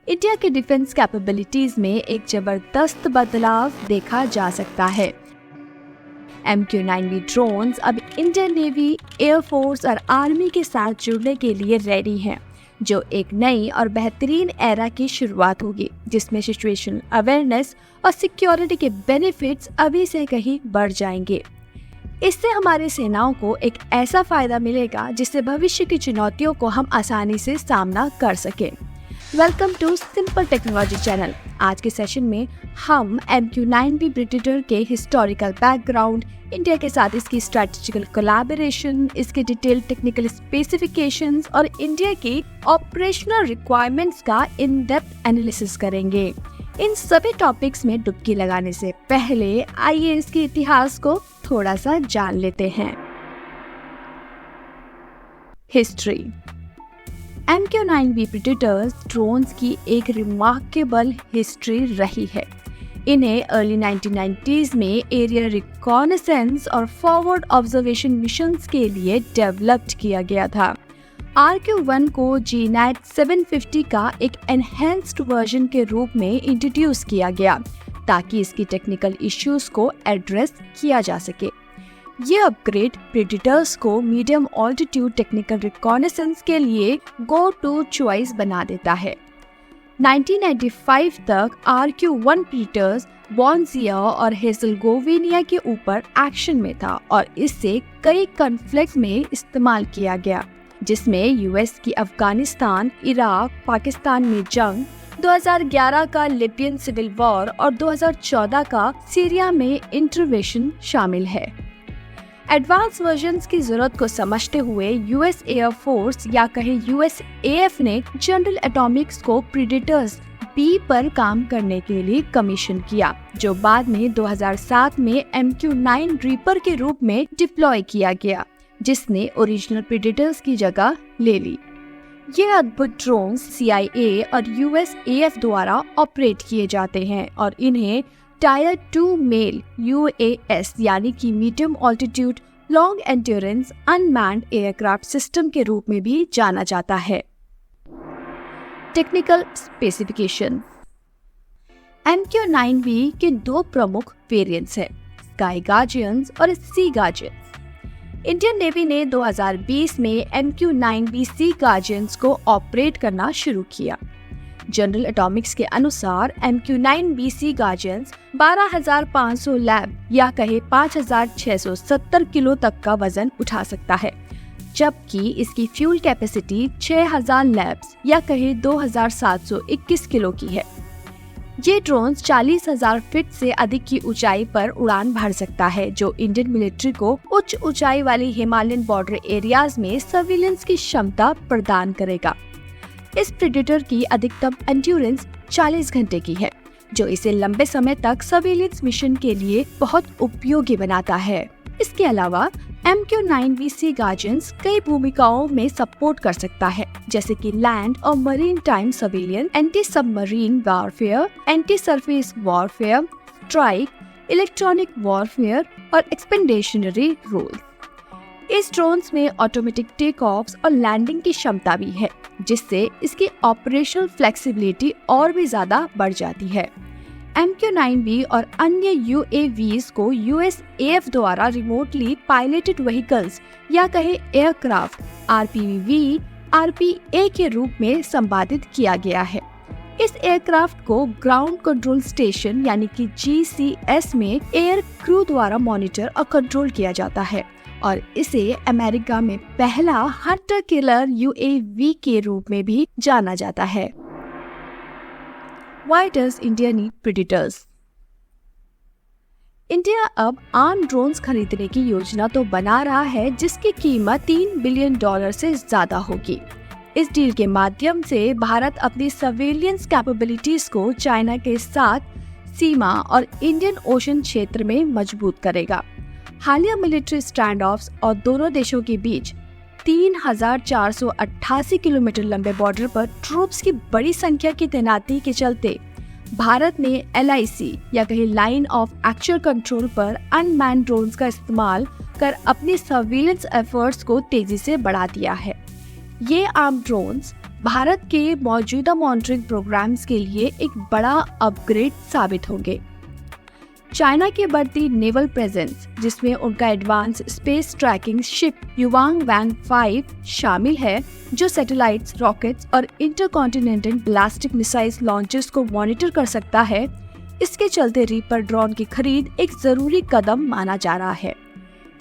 India के defence capabilities में एक जबरदस्त बदलाव देखा जा सकता है। MQ-9V ड्रोन्स अब इंडियन नेवी, एयरफोर्स और आर्मी के साथ जुड़ने के लिए रेडी हैं, जो एक नई और बेहतरीन एरा की शुरुआत होगी, जिसमें सिचुएशनल अवेयरनेस और सिक्योरिटी के बेनिफिट्स अभी से कहीं बढ़ जाएंगे। इससे हमारे सेनाओं को एक ऐसा फायदा मिलेगा जिससे भविष्य की चुनौतियों को हम आसानी से सामना कर सकें। Welcome to simple technology channel. आज के सेशन में हम MQ-9V प्रेडेटर के हिस्टोरिकल बैकग्राउंड, इंडिया के साथ इसकी स्ट्रेटेजिकल कोलैबोरेशन, इसके डिटेल टेक्निकल स्पेसिफिकेशंस और इंडिया की ऑपरेशनल रिक्वायरमेंट्स का इन डेप्थ एनालिसिस करेंगे। इन सभी टॉपिक्स में डुबकी लगाने से पहले आइए इसके इतिहास को थोड़ा सा जान लेते हैं। हिस्ट्री। MQ-9V प्रेडेटर्स ड्रोन्स की एक रिमार्केबल हिस्ट्री रही है। इन्हें अर्ली 1990s में एरिया रिकॉनेसेंस और फॉरवर्ड ऑब्जर्वेशन मिशंस के लिए डेवलप्ड किया गया था। RQ-1 को GNAT 750 का एक एनहेंस्ड वर्जन के रूप में इंट्रोड्यूस किया गया ताकि इसकी टेक्निकल इश्यूज को एड्रेस किया जा सके। ये अपग्रेड प्रेडेटर्स को मीडियम ऑल्टीट्यूड टेक्निकल रिकॉनेसेंस के लिए गो टू चॉइस बना देता है। 1995 तक RQ-1 प्रेडेटर्स बॉन्जिया और हेज़लगोविनिया के ऊपर एक्शन में था और इससे कई कॉन्फ्लिक्ट में इस्तेमाल किया गया, जिसमें US की अफगानिस्तान, इराक, पाकिस्तान में जंग, 2011 का लिबियन सिविल वॉर और 2014 का सीरिया में इंटरवेंशन शामिल है। एडवांस वर्जन्स की जरूरत को समझते हुए US एयरफोर्स या कहे USAF ने जनरल एटॉमिक्स को प्रेडेटर्स B पर काम करने के लिए कमीशन किया, जो बाद में 2007 में MQ-9 रीपर के रूप में डिप्लॉय किया गया, जिसने ओरिजिनल प्रेडेटर्स की जगह ले ली। ये अद्भुत ड्रोन्स CIA और USAF द्वारा ऑपरेट किए जाते हैं और इन्हें टायर 2 मेल UAS यानी कि medium altitude long endurance unmanned aircraft system के रूप में भी जाना जाता है। Technical specification. MQ-9V के दो प्रमुख वेरिएंट्स हैं, स्काई गार्जियंस और सी गार्जियंस। इंडियन नेवी ने 2020 में MQ-9V सी गार्जियंस को ऑपरेट करना शुरू किया। जनरल एटॉमिक्स के अनुसार MQ-9V सी गार्जियंस 12,500 लैब या कहे 5,670 किलो तक का वजन उठा सकता है, जबकि इसकी फ्यूल कैपेसिटी 6,000 लैब्स या कहे 2,721 किलो की है। ये ड्रोन्स 40,000 फीट से अधिक की ऊंचाई पर उड़ान भर सकता है, जो इंडियन मिलिट्री को उच्च ऊंचाई वाली हिमालयन बॉर्डर एरियाज में सर्विलेंस की क्षमता प्रदान करेगा। इस प्रेडेटर की अधिकतम एंड्योरेंस 40 घंटे की है, जो इसे लंबे समय तक सर्विलेंस मिशन के लिए बहुत उपयोगी बनाता है। इसके अलावा MQ-9V सी गार्जियंस कई भूमिकाओं में सपोर्ट कर सकता है, जैसे कि लैंड और marine time surveillance, anti submarine warfare, anti surface warfare, strike, electronic warfare और एक्सपेडिशनरी रोल। इस ड्रोन्स में ऑटोमेटिक टेक ऑफ्स और लैंडिंग की क्षमता भी है, जिससे इसकी ऑपरेशनल फ्लेक्सिबिलिटी और भी ज्यादा बढ़ जाती है। MQ-9V और अन्य UAVs को USAF द्वारा रिमोटली पायलटेड व्हीकल्स या कहे एयरक्राफ्ट RPV, RPA के रूप में संपादित किया गया है। इस एयरक्राफ्ट को ग्राउंड कंट्रोल स्टेशन यानी कि GCS में एयर क्रू द्वारा मॉनिटर और कंट्रोल किया जाता है और इसे अमेरिका में पहला हंटर किलर UAV के रूप में भी जाना जाता है। Why does India need predators? India अब आर्म ड्रोन्स खरीदने की योजना तो बना रहा है, जिसकी कीमत $3 बिलियन से ज्यादा होगी। इस डील के माध्यम से भारत अपनी सर्वेलियंस कैपेबिलिटीज को चाइना के साथ सीमा और इंडियन ओशन क्षेत्र में मजबूत करेगा। हालिया मिलिट्री स्टैंड ऑफ्स और दोनों देशों के बीच 3,488 किलोमीटर लंबे बॉर्डर पर ट्रूप्स की बड़ी संख्या की तैनाती के चलते भारत ने LIC या कहीं लाइन ऑफ एक्चुअल कंट्रोल पर अनमैन्ड ड्रोन्स का इस्तेमाल कर अपनी सर्विलेंस एफर्ट्स को तेजी से बढ़ा दिया है। ये आर्म ड्रोन्स भारत के मौजूदा मॉनिटरिंग प्रोग्राम्स के लिए एक बड़ा अपग्रेड साबित होंगे। चाइना की बढ़ती नेवल प्रेजेंस, जिसमें उनका एडवांस स्पेस ट्रैकिंग शिप युवांग वैंग 5 शामिल है, जो सैटेलाइट्स, रॉकेट्स और इंटरकॉन्टिनेंटल बैलिस्टिक मिसाइल लॉन्चेस को मॉनिटर कर सकता है। इसके चलते रीपर ड्रोन की खरीद एक जरूरी कदम माना जा रहा है।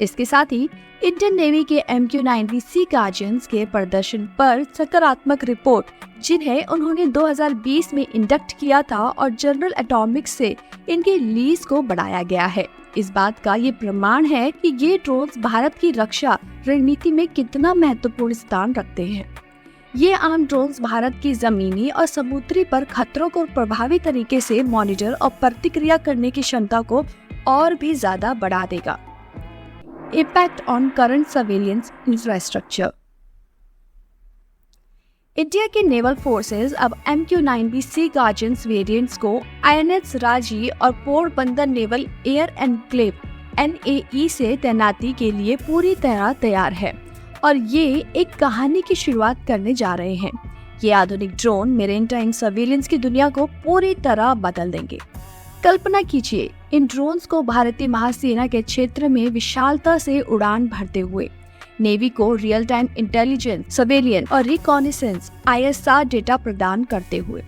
इसके साथ ही इंडियन नेवी के MQ-9B सी गार्जियंस के प्रदर्शन पर सकारात्मक रिपोर्ट, जिन्हें उन्होंने 2020 में इंडक्ट किया था, और जनरल एटॉमिक्स से इनके लीज को बढ़ाया गया है। इस बात का ये प्रमाण है कि ये ड्रोन्स भारत की रक्षा रणनीति में कितना महत्वपूर्ण स्थान रखते हैं। ये आम ड्रोन्स भारत की जमीनी और समुद्री पर खतरों को प्रभावी तरीके से मॉनिटर और प्रतिक्रिया करने की क्षमता को और भी ज्यादा बढ़ा देगा। Impact on current surveillance infrastructure। India के नेवल फोर्सेस अब MQ-9B सी गार्जियंस वेरिएंट्स को INS राजी और Porbandar naval air enclave NAE से तैनाती के लिए पूरी तरह तैयार है, और ये एक कहानी की शुरुआत करने जा रहे हैं। ये आधुनिक ड्रोन मेरीटाइम सर्वेलेंस की दुनिया को पूरी तरह बदल देंगे। कल्पना कीजिए इन ड्रोन्स को भारतीय महासेना के क्षेत्र में विशालता से उड़ान भरते हुए, नेवी को रियल टाइम इंटेलिजेंस, सर्वेलियंस और रिकॉनेसेंस ISR डेटा प्रदान करते हुए।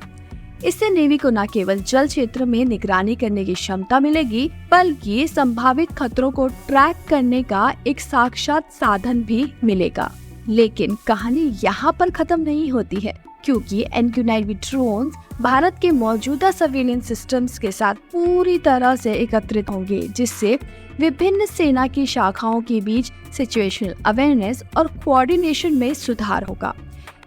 इससे नेवी को न केवल जल क्षेत्र में निगरानी करने की क्षमता मिलेगी, बल्कि संभावित खतरों को ट्रैक करने का एक साक्षात साधन भी मिलेगा। लेकिन कहानी यहाँ पर खत्म नहीं होती है, क्योंकि MQ-9B ड्रोन्स भारत के मौजूदा सर्वेलेंस सिस्टम्स के साथ पूरी तरह से एकत्रित होंगे, जिससे विभिन्न सेना की शाखाओं के बीच सिचुएशनल अवेयरनेस और कोऑर्डिनेशन में सुधार होगा।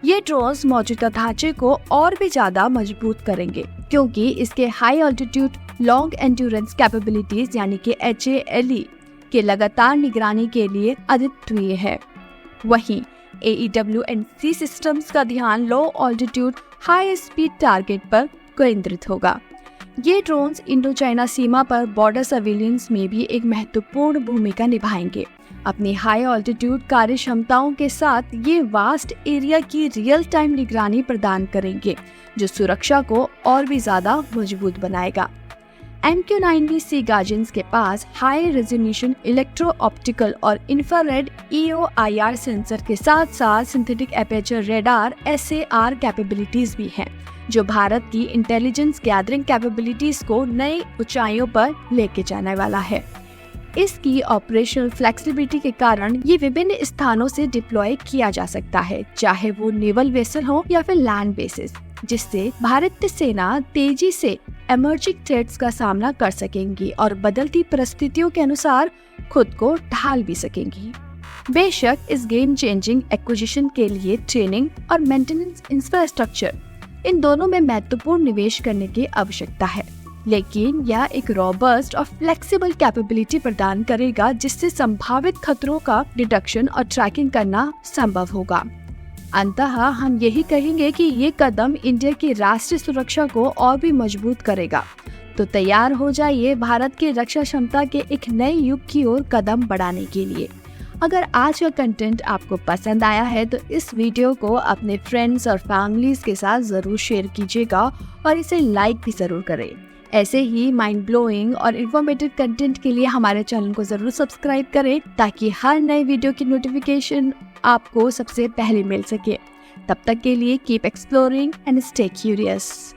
ये ड्रोन्स मौजूदा ढांचे को और भी ज्यादा मजबूत करेंगे, क्योंकि इसके high altitude long endurance capabilities यानी कि HALE के लगातार निगरानी के लिए अद्वितीय है। वहीं AEW&C सिस्टम्स का ध्यान लो ऑल्टीट्यूड हाई स्पीड टारगेट पर केंद्रित होगा। ये ड्रोन्स इंडो चाइना सीमा पर बॉर्डर सर्विलेंस में भी एक महत्वपूर्ण भूमिका निभाएंगे। अपनी हाई ऑल्टीट्यूड कार्य क्षमताओं के साथ ये वास्ट एरिया की रियल टाइम निगरानी प्रदान करेंगे, जो सुरक्षा को और भी ज्यादा मजबूत बनाएगा। MQ-9B सी गार्जियंस के पास हाई रेजोल्यूशन इलेक्ट्रो ऑप्टिकल और इंफ्रारेड EOIR सेंसर के साथ साथ synthetic aperture radar SAR capabilities भी हैं, जो भारत की इंटेलिजेंस गैदरिंग कैपेबिलिटीज को नई ऊंचाइयों पर लेके जाने वाला है। इसकी ऑपरेशनल फ्लेक्सिबिलिटी के कारण ये विभिन्न स्थानों से डिप्लॉय किया जा सकता है, चाहे वो नेवल वेसल हो या फिर लैंड बेसिस, जिससे भारतीय सेना तेजी से इमर्जिंग थ्रेट्स का सामना कर सकेंगी और बदलती परिस्थितियों के अनुसार खुद को ढाल भी सकेंगी। बेशक इस गेम चेंजिंग एक्विजिशन के लिए ट्रेनिंग और मेंटेनेंस इंफ्रास्ट्रक्चर, इन दोनों में महत्वपूर्ण निवेश करने की आवश्यकता है, लेकिन यह एक रॉबस्ट और फ्लेक्सिबल कैपेबिलिटी प्रदान करेगा, जिससे संभावित खतरों का डिटेक्शन और ट्रैकिंग करना संभव होगा। अंततः हम यही कहेंगे कि ये कदम इंडिया की राष्ट्रीय सुरक्षा को और भी मजबूत करेगा। तो तैयार हो जाइए भारत की रक्षा क्षमता के एक नए युग की ओर कदम बढ़ाने के लिए। अगर आज का कंटेंट आपको पसंद आया है तो इस वीडियो को अपने फ्रेंड्स और फैमिलीज के साथ जरूर शेयर कीजिएगा और इसे लाइक भी जरूर करें। ऐसे ही माइंड ब्लोइंग और इन्फॉर्मेटिव कंटेंट के लिए हमारे चैनल को जरूर सब्सक्राइब करें, ताकि हर नए वीडियो की नोटिफिकेशन आपको सबसे पहले मिल सके। तब तक के लिए keep exploring and stay curious.